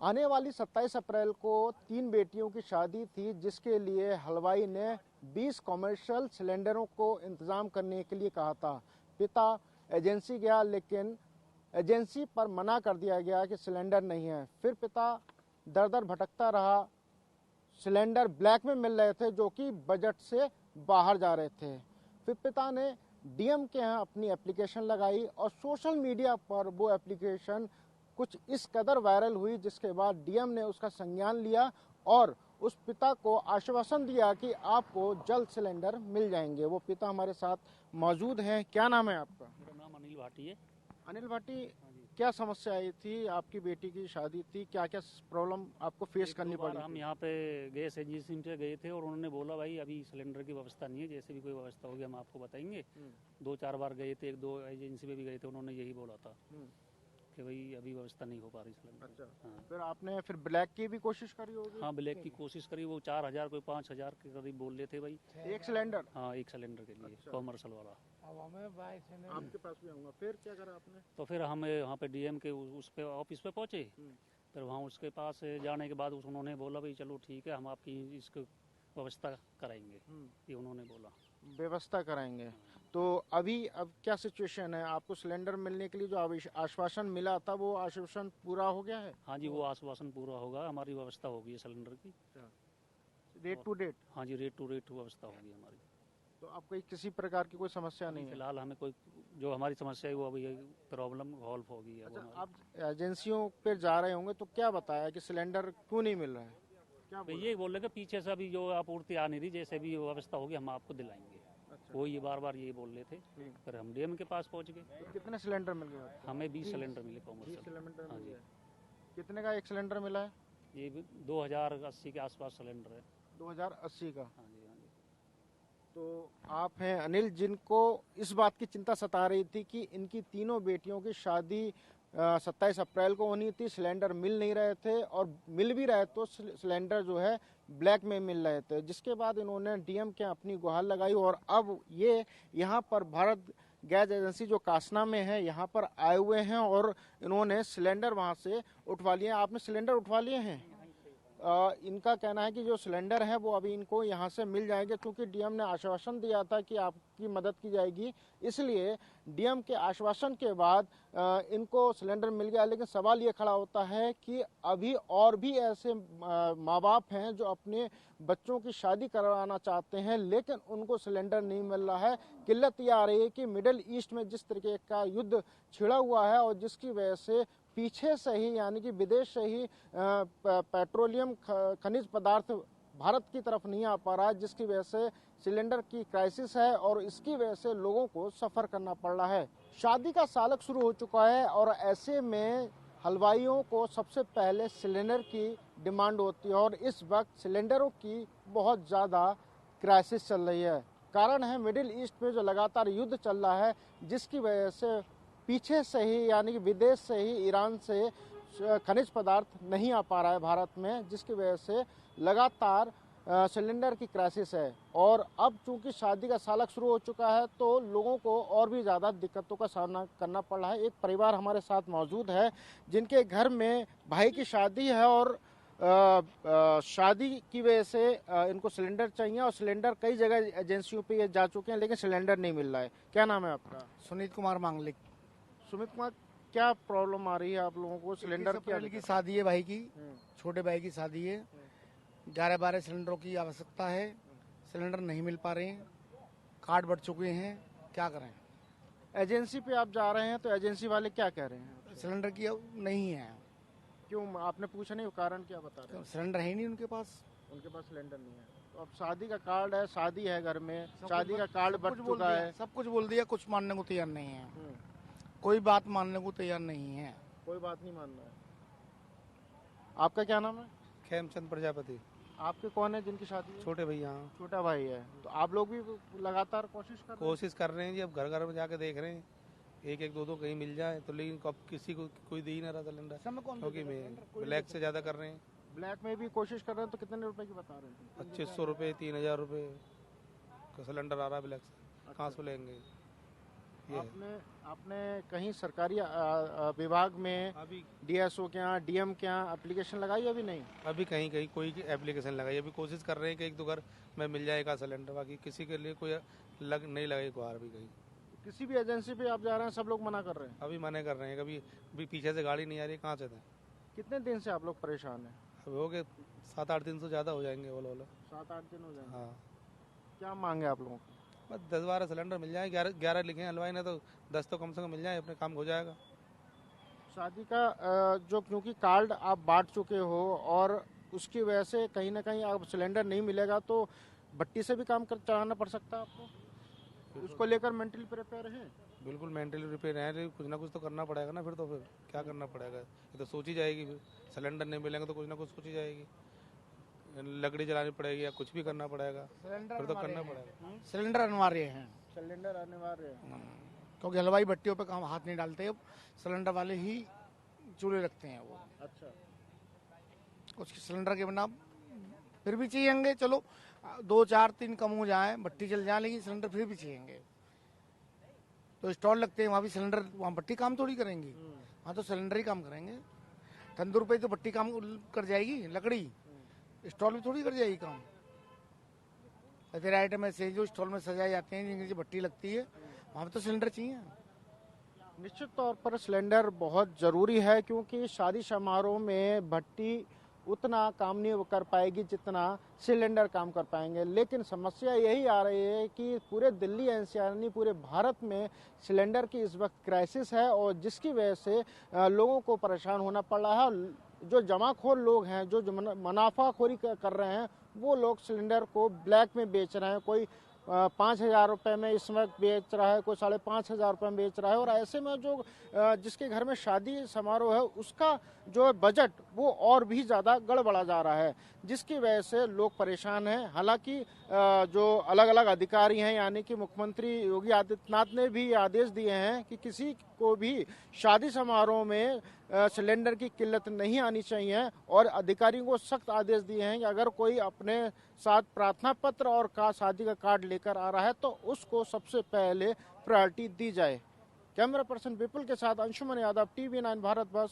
आने वाली 27 अप्रैल को 3 बेटियों की शादी थी, जिसके लिए हलवाई ने 20 कॉमर्शियल सिलेंडरों को इंतजाम करने के लिए कहा था। पिता एजेंसी गया, लेकिन एजेंसी पर मना कर दिया गया कि सिलेंडर नहीं है। फिर पिता दर दर भटकता रहा। सिलेंडर ब्लैक में मिल रहे थे, जो कि बजट से बाहर जा रहे थे। फिर पिता ने डीएम के यहाँ अपनी एप्लीकेशन लगाई और सोशल मीडिया पर वो एप्लीकेशन कुछ इस कदर वायरल हुई, जिसके बाद डीएम ने उसका संज्ञान लिया और उस पिता को आश्वासन दिया कि आपको जल्द सिलेंडर मिल जाएंगे। वो पिता हमारे साथ मौजूद हैं। क्या नाम है आपका? मेरा नाम अनिल भाटी है। अनिल भाटी, क्या समस्या आई थी? आपकी बेटी की शादी थी, क्या क्या प्रॉब्लम आपको फेस करनी पड़ी? हम यहाँ पे गैस एजेंसी पे गए थे और उन्होंने बोला भाई अभी सिलेंडर की व्यवस्था नहीं है, जैसे भी कोई व्यवस्था होगी हम आपको बताएंगे। 2-4 बार गए थे, 1-2 एजेंसी पे भी गए थे, उन्होंने यही बोला था कि भाई अभी व्यवस्था नहीं हो पा रही सिलेंडर। अच्छा। हाँ। फिर आपने ब्लैक की भी कोशिश करी होगी? हाँ, ब्लैक की कोशिश करी, वो 4000 कोई 5000 के करीब बोल रहे थे भाई एक सिलेंडर? हाँ, एक सिलेंडर के लिए। अच्छा। कॉमर्शियल वाला। आपके पास भी आऊंगा। फिर क्या करा आपने? तो फिर हम वहाँ पे डीएम के उस पे ऑफिस पे पहुँचे। फिर वहाँ उसके पास जाने के बाद उन्होंने बोला भाई चलो ठीक है, हम आपकी इसको व्यवस्था कराएंगे, ये उन्होंने बोला। व्यवस्था कराएंगे। तो अब क्या सिचुएशन है? आपको सिलेंडर मिलने के लिए जो आश्वासन मिला था, वो आश्वासन पूरा हो गया है? हाँ जी, वो आश्वासन पूरा होगा, हमारी व्यवस्था होगी है सिलेंडर की। Rate to date? हाँ जी, रेट टू रेट व्यवस्था होगी हमारी। तो आपको किसी प्रकार की कोई समस्या नहीं है? फिलहाल हमें कोई जो हमारी समस्या है वो अभी प्रॉब्लम सॉल्व होगी। अच्छा, आप एजेंसियों पे जा रहे होंगे तो क्या बताया कि सिलेंडर क्यों नहीं मिल रहा है? क्या ये बोल रहे कि पीछे से अभी जो आपूर्ति आ नहीं रही, जैसे भी व्यवस्था होगी हम आपको दिलाएंगे। वो ये बार बार ये बोल रहे थे। फिर हम डीएम के पास पहुंच गए। तो कितने सिलेंडर मिल गए आपको? हमें 20 सिलेंडर मिले कॉमर्शियल। सिलेंडर हाँ जी। कितने का एक सिलेंडर मिला है? ये 2080 के आसपास सिलेंडर है। 2080 का? हाँ जी, हाँ जी। तो आप हैं अनिल, जिनको इस बात की चिंता सता रही थी कि इनकी तीनों बेटियों की शादी 27 अप्रैल को होनी थी। सिलेंडर मिल नहीं रहे थे, और मिल भी रहे तो सिलेंडर जो है ब्लैक में मिल रहे थे, जिसके बाद इन्होंने डीएम के अपनी गुहार लगाई। और अब ये यहाँ पर भारत गैस एजेंसी जो कासना में है, यहाँ पर आए हुए हैं और इन्होंने सिलेंडर वहाँ से उठवा लिए। आपने सिलेंडर उठवा लिए हैं? इनका कहना है कि जो सिलेंडर है वो अभी इनको यहाँ से मिल जाएंगे, क्योंकि डीएम ने आश्वासन दिया था कि आपकी मदद की जाएगी। इसलिए डीएम के आश्वासन के बाद इनको सिलेंडर मिल गया। लेकिन सवाल ये खड़ा होता है कि अभी और भी ऐसे माँ बाप हैं जो अपने बच्चों की शादी करवाना चाहते हैं, लेकिन उनको सिलेंडर नहीं मिल रहा है। किल्लत ये आ रही है कि मिडिल ईस्ट में जिस तरीके का युद्ध छिड़ा हुआ है, और जिसकी वजह से पीछे से ही, यानी कि विदेश से ही पेट्रोलियम खनिज पदार्थ भारत की तरफ नहीं आ पा रहा है, जिसकी वजह से सिलेंडर की क्राइसिस है और इसकी वजह से लोगों को सफर करना पड़ रहा है। शादी का सालक शुरू हो चुका है और ऐसे में हलवाइयों को सबसे पहले सिलेंडर की डिमांड होती है, और इस वक्त सिलेंडरों की बहुत ज़्यादा क्राइसिस चल रही है। कारण है मिडिल ईस्ट में जो लगातार युद्ध चल रहा है, जिसकी वजह से पीछे से ही, यानी कि विदेश से ही, ईरान से खनिज पदार्थ नहीं आ पा रहा है भारत में, जिसकी वजह से लगातार सिलेंडर की क्राइसिस है। और अब चूंकि शादी का सालक शुरू हो चुका है, तो लोगों को और भी ज़्यादा दिक्कतों का सामना करना पड़ रहा है। एक परिवार हमारे साथ मौजूद है जिनके घर में भाई की शादी है, और शादी की वजह से इनको सिलेंडर चाहिए, और सिलेंडर कई जगह एजेंसियों पे ये जा चुके हैं, लेकिन सिलेंडर नहीं मिल रहा है। क्या नाम है आपका? सुनीत कुमार मांगलिक। सुमित कुमार, क्या प्रॉब्लम आ रही है आप लोगों को? सिलेंडर की शादी है भाई की, छोटे भाई की शादी है। 11-12 सिलेंडरों की आवश्यकता है, सिलेंडर नहीं मिल पा रहे हैं, कार्ड बढ़ चुके हैं, क्या करें? एजेंसी पे आप जा रहे हैं तो एजेंसी वाले क्या कह रहे हैं? सिलेंडर की नहीं है। क्यों, आपने पूछा नहीं? कारण क्या बता रहे हैं? सिलेंडर है ही नहीं उनके पास। उनके पास सिलेंडर नहीं है। तो अब शादी का कार्ड है, शादी है घर में, शादी का कार्ड बढ़ चुका है, सब कुछ बोल दिया, कुछ मानने को तैयार नहीं है। कोई बात मानने को तैयार नहीं है। कोई बात नहीं मान रहा है। आपका क्या नाम है? खेमचंद प्रजापति। आपके कौन है जिनकी शादी है? छोटे भैया। छोटा भाई है। तो आप लोग भी लगातार कोशिश कर रहे हैं? जी, अब घर घर में जाके देख रहे हैं, एक एक दो दो कहीं मिल जाए तो, लेकिन कब किसी को कोई दे ही ना रहा सिलेंडर, क्योंकि ब्लैक से ज्यादा कर रहे हैं। ब्लैक में भी कोशिश कर रहे हैं, तो कितने रुपए की बता रहे हैं? 2500 रुपए, 3000 रुपए का सिलेंडर आ रहा है ब्लैक से। कहाँ से लेंगे? ये है। आपने कहीं सरकारी विभाग में अभी डीएसओ के यहाँ, डीएम के यहाँ एप्लीकेशन लगाई अभी नहीं? अभी कहीं कहीं कोई एप्लीकेशन लगाई, अभी कोशिश कर रहे हैं कि एक दो घर में मिल जाएगा सिलेंडर, बाकी किसी के लिए कोई नहीं लगे गुहार भी कहीं। किसी भी एजेंसी पे आप जा रहे हैं, सब लोग मना कर रहे हैं। अभी मना कर रहे हैं, कभी भी पीछे से गाड़ी नहीं आ रही, कहाँ से था। कितने दिन से आप लोग परेशान हैं? अब हो गए 7-8 दिन से ज़्यादा हो जाएंगे वो लोग। 7-8 दिन हो जाएंगे। हाँ, क्या मांगे आप लोगों की? बस 10-12 सिलेंडर मिल जाए, 11 लिखे हैं हलवाई ने, तो 10 तो कम से कम मिल जाए, अपने काम हो जाएगा। शादी का जो क्योंकि कार्ड आप बांट चुके हो और उसकी वजह से कहीं ना कहीं अब सिलेंडर नहीं मिलेगा तो भट्टी से भी काम कर चलाना पड़ सकता है आपको। उसको लेकर मेंटली प्रिपेयर हैं? बिल्कुल मेंटली रिपेयर है, लेकिन कुछ ना कुछ तो करना पड़ेगा ना, फिर क्या करना पड़ेगा। ये तो सोची जाएगी, फिर सिलेंडर नहीं मिलेंगे तो कुछ ना कुछ सोची जाएगी, लकड़ी जलानी पड़ेगी या कुछ भी करना पड़ेगा, फिर तो करना पड़ेगा। सिलेंडर अनिवार्य है, सिलेंडर अनिवार्य है। क्योंकि हलवाई भट्टियों पे काम हाथ नहीं डालते, अब सिलेंडर वाले ही चूल्हे रखते हैं वो। अच्छा, कुछ सिलेंडर के बिना फिर भी चाहिएंगे, चलो 2, 4, 3 कम हो जाए, भट्टी चल जाए, लेकिन सिलेंडर फिर भी चाहिएंगे। तो स्टॉल लगते हैं वहाँ भी सिलेंडर, वहाँ भट्टी काम थोड़ी करेंगी, वहाँ तो सिलेंडर ही काम करेंगे। तंदूर पे तो भट्टी काम कर जाएगी, लकड़ी स्टॉल में थोड़ी कर जाएगी काम। तेरे आइटम ऐसे जो स्टॉल में सजाए जाते हैं, जिनकी भट्टी लगती है, वहाँ पे तो सिलेंडर चाहिए। निश्चित तौर पर सिलेंडर बहुत ज़रूरी है क्योंकि शादी समारोह में भट्टी उतना काम नहीं कर पाएगी जितना सिलेंडर काम कर पाएंगे। लेकिन समस्या यही आ रही है कि पूरे दिल्ली एनसीआर नहीं पूरे भारत में सिलेंडर की इस वक्त क्राइसिस है और जिसकी वजह से लोगों को परेशान होना पड़ रहा है। जो जमाखोर लोग हैं, जो मुनाफाखोरी कर रहे हैं, वो लोग सिलेंडर को ब्लैक में बेच रहे हैं। कोई 5,000 रुपये में इस वक्त बेच रहा है, कोई 5,500 रुपये में बेच रहा है। और ऐसे में जो जिसके घर में शादी समारोह है उसका जो बजट वो और भी ज़्यादा गड़बड़ा जा रहा है, जिसकी वजह से लोग परेशान हैं। हालांकि जो अलग अलग अधिकारी हैं यानी कि मुख्यमंत्री योगी आदित्यनाथ ने भी आदेश दिए हैं कि किसी को भी शादी समारोह में सिलेंडर की किल्लत नहीं आनी चाहिए और अधिकारियों को सख्त आदेश दिए हैं कि अगर कोई अपने साथ प्रार्थना पत्र और शादी का कार्ड लेकर आ रहा है तो उसको सबसे पहले प्रायोरिटी दी जाए। कैमरा पर्सन विपुल के साथ अंशुमन यादव, TV9 भारत बस।